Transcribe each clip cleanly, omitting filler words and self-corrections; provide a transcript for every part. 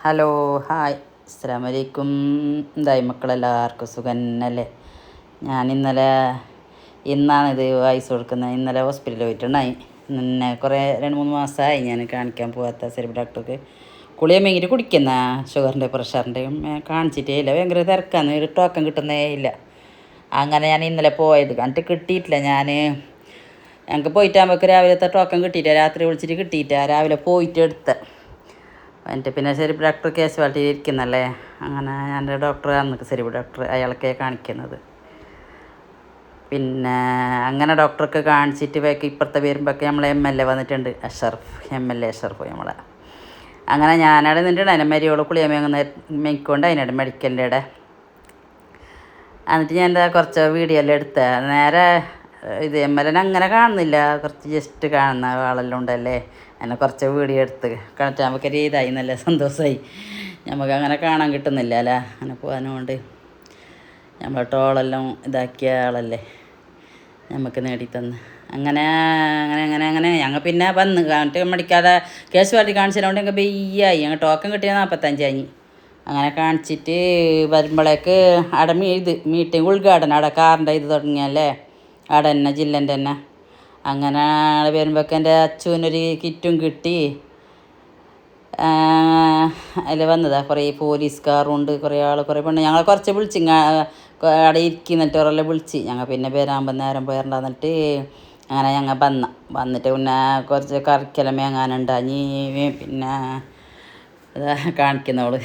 Hello hi അസ്സലാമു അലൈക്കും. എന്തായി മക്കളെല്ലാവർക്കും സുഖന്നല്ലേ? ഞാൻ ഇന്നാണിത് വായിച്ചു കൊടുക്കുന്നത്. ഇന്നലെ ഹോസ്പിറ്റലിൽ പോയിട്ടുണ്ടായി. കുറേ 2-3 മാസമായി ഞാൻ കാണിക്കാൻ പോകാത്ത സെർബ് ഡോക്ടർക്ക്. കുളിയെ മേങ്ങിയിട്ട് കുടിക്കുന്ന ഷുഗറിൻ്റെ പ്രഷറിൻ്റെയും കാണിച്ചിട്ടേ ഇല്ല. ഭയങ്കര തിരക്കാന്ന്, ഒരു ടോക്കൺ കിട്ടുന്നേ ഇല്ല. അങ്ങനെ ഞാൻ ഇന്നലെ പോയത് കണ്ടിട്ട് കിട്ടിയിട്ടില്ല. ഞങ്ങൾക്ക് പോയിട്ടാകുമ്പോൾ രാവിലത്തെ ടോക്കൺ കിട്ടിയില്ല. രാത്രി വിളിച്ചിട്ട് കിട്ടിയില്ല. രാവിലെ പോയിട്ട് എടുത്ത് എന്നിട്ട് പിന്നെ സെരിബ് ഡോക്ടർ കേശവാലിറ്റിയിൽ ഇരിക്കുന്നല്ലേ. അങ്ങനെ ഞാൻ ഡോക്ടറാണ് സെരിബ് ഡോക്ടർ, അയാളൊക്കെ കാണിക്കുന്നത്. പിന്നെ അങ്ങനെ ഡോക്ടർക്ക് കാണിച്ചിട്ട് ഇപ്പുറത്തെ വരുമ്പോഴൊക്കെ നമ്മളെ MLA വന്നിട്ടുണ്ട്, MLA അഷറഫ് നമ്മളെ. അങ്ങനെ ഞാനവിടെ നിന്നിട്ടുണ്ട്. അതിനെ മരിയോള് കുളിയ മേങ്ങിക്കൊണ്ട് അതിനോട് മെഡിക്കലിൻ്റെ ഇടെ. എന്നിട്ട് ഞാൻ കുറച്ച് വീഡിയോ എല്ലാം എടുത്ത നേരെ ഇത് MLA അങ്ങനെ കാണുന്നില്ല, കുറച്ച് ജസ്റ്റ് കാണുന്ന ആളെല്ലാം ഉണ്ടല്ലേ. അങ്ങനെ കുറച്ച് വീഡിയോ എടുത്ത് കളിച്ചാൽ നമുക്ക് ഇതായി, നല്ല സന്തോഷമായി. നമുക്ക് അങ്ങനെ കാണാൻ കിട്ടുന്നില്ല അല്ലേ. അങ്ങനെ പോകാനുകൊണ്ട് നമ്മളെ ടോളെല്ലാം ഇതാക്കിയ ആളല്ലേ നമുക്ക് നേടിത്തന്ന്. അങ്ങനെ അങ്ങനെ അങ്ങനെ അങ്ങനെ ഞങ്ങൾ പിന്നെ വന്ന് കാണിട്ട് മെഡിക്കാതെ കേശവാലിറ്റി കാണിച്ചതുകൊണ്ട് ഞങ്ങൾ ബെയ്യായി. ഞങ്ങൾ ടോക്കൺ കിട്ടിയത് 45 അങ്ങനെ കാണിച്ചിട്ട് വരുമ്പോഴേക്ക് അവിടെ മീറ്റിംഗ് ഉദ്ഘാടനം അവിടെ കാറിൻ്റെ ഇത് തുടങ്ങിയല്ലേ, അവിടെ തന്നെ ജില്ലൻ്റെ തന്നെ. അങ്ങനെ വരുമ്പോഴേക്ക് എൻ്റെ അച്ഛനൊരു കിറ്റും കിട്ടി. അതിൽ വന്നതാ കുറേ പോലീസുകാരുണ്ട്, കുറേ കുറേ പെണ്ണ്. ഞങ്ങൾ കുറച്ച് വിളിച്ച് അവിടെ ഇരിക്കുന്നിട്ട് അവരെല്ലാം വിളിച്ച് ഞങ്ങൾ പിന്നെ വരാകുമ്പോൾ നേരം പോരണ്ടെന്നിട്ട് അങ്ങനെ ഞങ്ങൾ വന്നിട്ട് പിന്നെ കുറച്ച് കറിക്കെല്ലാം മേങ്ങാനുണ്ടാഞ്ഞി. പിന്നെ കാണിക്കുന്നവള്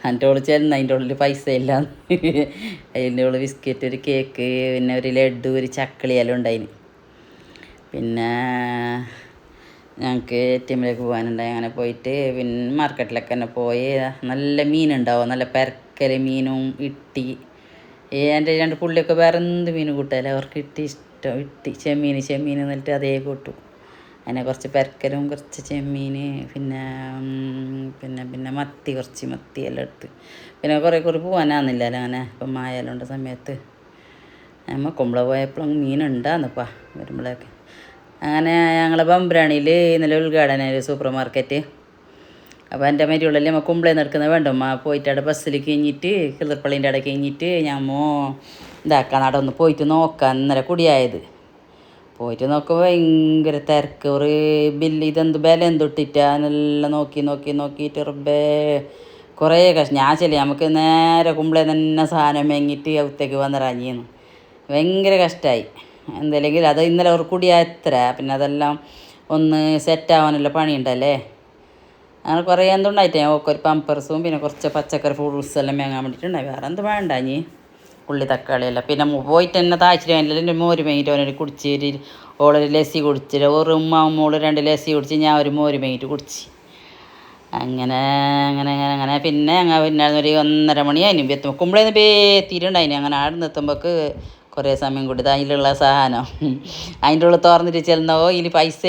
എൻ്റെ ഓള് ചെന്ന് അതിൻ്റെ ഉള്ളിൽ പൈസ ഇല്ല. അതിൻ്റെ ഉള്ളിൽ ബിസ്ക്കറ്റ്, ഒരു കേക്ക്, പിന്നെ ഒരു ലഡു, ഒരു ചക്കളിയെല്ലാം ഉണ്ടായിന്. പിന്നെ ഞങ്ങൾക്ക് ATMലേക്ക് പോകാനുണ്ടായി. അങ്ങനെ പോയിട്ട് പിന്നെ മാർക്കറ്റിലൊക്കെ തന്നെ പോയി. നല്ല മീനുണ്ടാവും, നല്ല പെരക്കൽ മീനും ഇട്ടി. എൻ്റെ 2 പുള്ളിയൊക്കെ വേറെ എന്ത് മീനും കൂട്ടല്ലേ, അവർക്ക് ഇഷ്ടം. ചെമ്മീൻ എന്നിട്ട് അതേ കൂട്ടും. അതിനെ കുറച്ച് പെരക്കലും കുറച്ച് ചെമ്മീൻ, പിന്നെ പിന്നെ പിന്നെ കുറച്ച് മത്തി എല്ലാം എടുത്ത്. പിന്നെ കുറേ പോകാനാകുന്നില്ലല്ലോ അങ്ങനെ. ഇപ്പം മായെല്ലാം സമയത്ത് നമ്മൾ കുമ്പള പോയപ്പോഴും മീനുണ്ടാകുന്നപ്പാ വരുമ്പോഴേക്ക്. അങ്ങനെ ഞങ്ങൾ ബംബ്രാണിയിൽ ഇന്നലെ ഉദ്ഘാടനം ഒരു സൂപ്പർ മാർക്കറ്റ്. അപ്പോൾ എൻ്റെ മരിയുള്ളിൽ നമ്മൾ കുമ്പളേന്ന് എടുക്കുന്നത് വേണ്ടമ്മ പോയിട്ട് അവിടെ ബസ്സിൽ കഴിഞ്ഞിട്ട് കിളിർപ്പള്ളീൻ്റെ അവിടെ കഴിഞ്ഞിട്ട് ഞമ്മോ ഇതാക്കാൻ അവിടെ ഒന്ന് പോയിട്ട് നോക്കാം. ഇന്നലെ കുടിയായത് പോയിട്ട് നോക്കുമ്പോൾ ഭയങ്കര തിരക്ക്. ഒരു ബില്ല് ഇതെന്ത് വില എന്തൊട്ടിട്ടാ എന്നെല്ലാം നോക്കിയിട്ട് റബ്ബേ കുറേ കഷ്ടം. ഞാൻ നമുക്ക് നേരെ കുമ്പളേന്ന് തന്നെ സാധനം മേങ്ങിയിട്ട് അകത്തേക്ക് വന്നിറങ്ങിയെന്ന്. ഭയങ്കര കഷ്ടമായി എന്തെങ്കിലും. അത് ഇന്നലെ ഒരു കുടിയാത്ര, പിന്നെ അതെല്ലാം ഒന്ന് സെറ്റാവാനുള്ള പണിയുണ്ടല്ലേ. അങ്ങനെ കുറേ എന്തുണ്ടായിട്ടേ ഒരു പമ്പർസും പിന്നെ കുറച്ച് പച്ചക്കറി ഫ്രൂട്ട്സ് എല്ലാം മേങ്ങാൻ വേണ്ടിയിട്ടുണ്ടായി. വേറെ എന്ത് വേണ്ട ഇനി ഉള്ളി തക്കാളിയെല്ലാം. പിന്നെ പോയിട്ട് തന്നെ താഴ്ചയിൽ അതിൻ്റെ മോര് മേങ്ങിയിട്ട് അവനൊരു കുടിച്ച് ഓളൊരു ലസ്സി കുടിച്ചിട്ട്, ഒരു മോള് 2 ലസ്സി കുടിച്ച്, ഞാൻ ഒരു മോര് മേങ്ങിയിട്ട് കുടിച്ച്. അങ്ങനെ അങ്ങനെ അങ്ങനെ അങ്ങനെ പിന്നെ പിന്നെ ഒരു 1:30 മണിയായിന് എത്തുമ്പോൾ. കുമ്പളേന്ന് തീരുണ്ടായിന്. അങ്ങനെ ആടെ നിർത്തുമ്പോൾക്ക് കുറേ സമയം കൂടി. അതിലുള്ള സാധനം അതിൻ്റെ ഉള്ളിൽ തുറന്നിട്ട് ചെല്ലുന്നോ ഇതിൽ പൈസ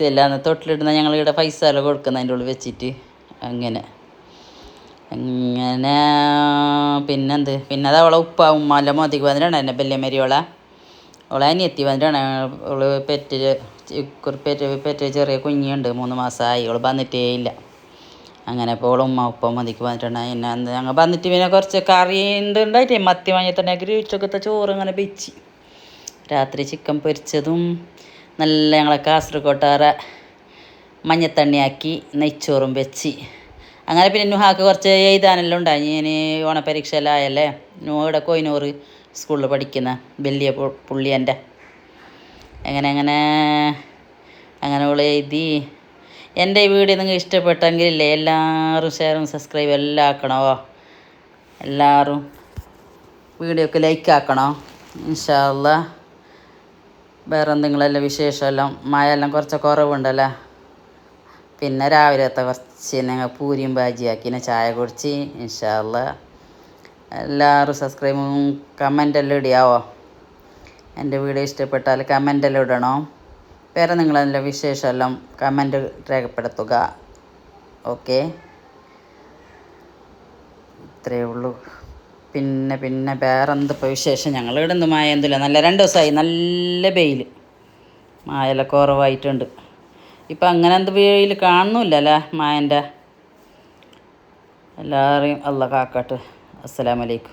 ഇല്ല എന്ന് തൊട്ടിലിടുന്ന ഞങ്ങളിവിടെ പൈസ എല്ലാം കൊടുക്കുന്ന അതിൻ്റെ ഉള്ളിൽ വെച്ചിട്ട്. അങ്ങനെ അങ്ങനെ പിന്നെ അത് അവളെ ഉമ്മ മോതിക്ക് വന്നിട്ടാണ് എന്നെ വലിയ മരിയോളെ അനിയത്തി വന്നിട്ടാണ്. അവള് പെറ്റ് ചെറിയ കുഞ്ഞുണ്ട്, 3 മാസമായി. അവൾ വന്നിട്ടേ ഇല്ല. അങ്ങനെ ഇപ്പോൾ ഉപ്പ മതിക്ക് വന്നിട്ടുണ്ടായി. പിന്നെ ഞങ്ങൾ വന്നിട്ട് പിന്നെ കുറച്ച് കറി ഉണ്ടായിട്ടേ മത്തി വാങ്ങിയിട്ടുണ്ടെങ്കിൽ ഉച്ചക്കത്തെ ചോറ് അങ്ങനെ വെച്ച്. രാത്രി ചിക്കൻ പൊരിച്ചതും നല്ല ഞങ്ങളെ കാസർഗോട്ടാറെ മഞ്ഞത്തണ്ണിയാക്കി നെയ്ച്ചോറും വെച്ച്. അങ്ങനെ പിന്നെ നുഹാക്ക് കുറച്ച് എഴുതാനെല്ലാം ഉണ്ടായി. ഞാൻ ഓണപരീക്ഷയെല്ലാം ആയല്ലേ. ഇവിടെ കോയിനൂർ സ്കൂളിൽ പഠിക്കുന്ന വലിയ പുള്ളി എൻ്റെ. അങ്ങനെ അവൾ എഴുതി. എൻ്റെ ഈ വീഡിയോ നിങ്ങൾക്ക് ഇഷ്ടപ്പെട്ടെങ്കിലേ എല്ലാവരും ഷെയറും സബ്സ്ക്രൈബും എല്ലാം ആക്കണോ. എല്ലാവരും വീഡിയോക്ക് ലൈക്ക് ആക്കണോ ഇൻഷാ അള്ളാ. വേറെ എന്തെങ്കിലുമെല്ലാം വിശേഷമെല്ലാം മഴയെല്ലാം കുറച്ച് കുറവുണ്ടല്ലോ. പിന്നെ രാവിലത്തെ കുറച്ച് ഞങ്ങൾ പൂരിയും ബാജിയാക്കിനെ ചായ കുടിച്ച് ഇൻഷാ അള്ളാ. എല്ലാവരും സബ്സ്ക്രൈബും കമൻ്റെല്ലാം ഇടിയാവോ. എൻ്റെ വീഡിയോ ഇഷ്ടപ്പെട്ടാൽ കമൻ്റെല്ലാം ഇടണോ. വേറെ നിങ്ങളെല്ലാം വിശേഷമെല്ലാം കമൻ്റ് രേഖപ്പെടുത്തുക. ഓക്കെ, ഇത്രയേ ഉള്ളൂ. പിന്നെ വേറെ എന്തിപ്പോൾ വിശേഷം. ഞങ്ങളിവിടെ നിന്ന് മഴ എന്തില്ല, നല്ല 2 ദിവസമായി നല്ല വെയിൽ, മഴയെല്ലാം കുറവായിട്ടുണ്ട്. ഇപ്പം അങ്ങനെ എന്ത് വെയിൽ കാണുന്നില്ലല്ലേ മായൻ്റെ. എല്ലാവരെയും അള്ളാഹ് കാക്കട്ടെ. അസ്സലാമു അലൈക്കും.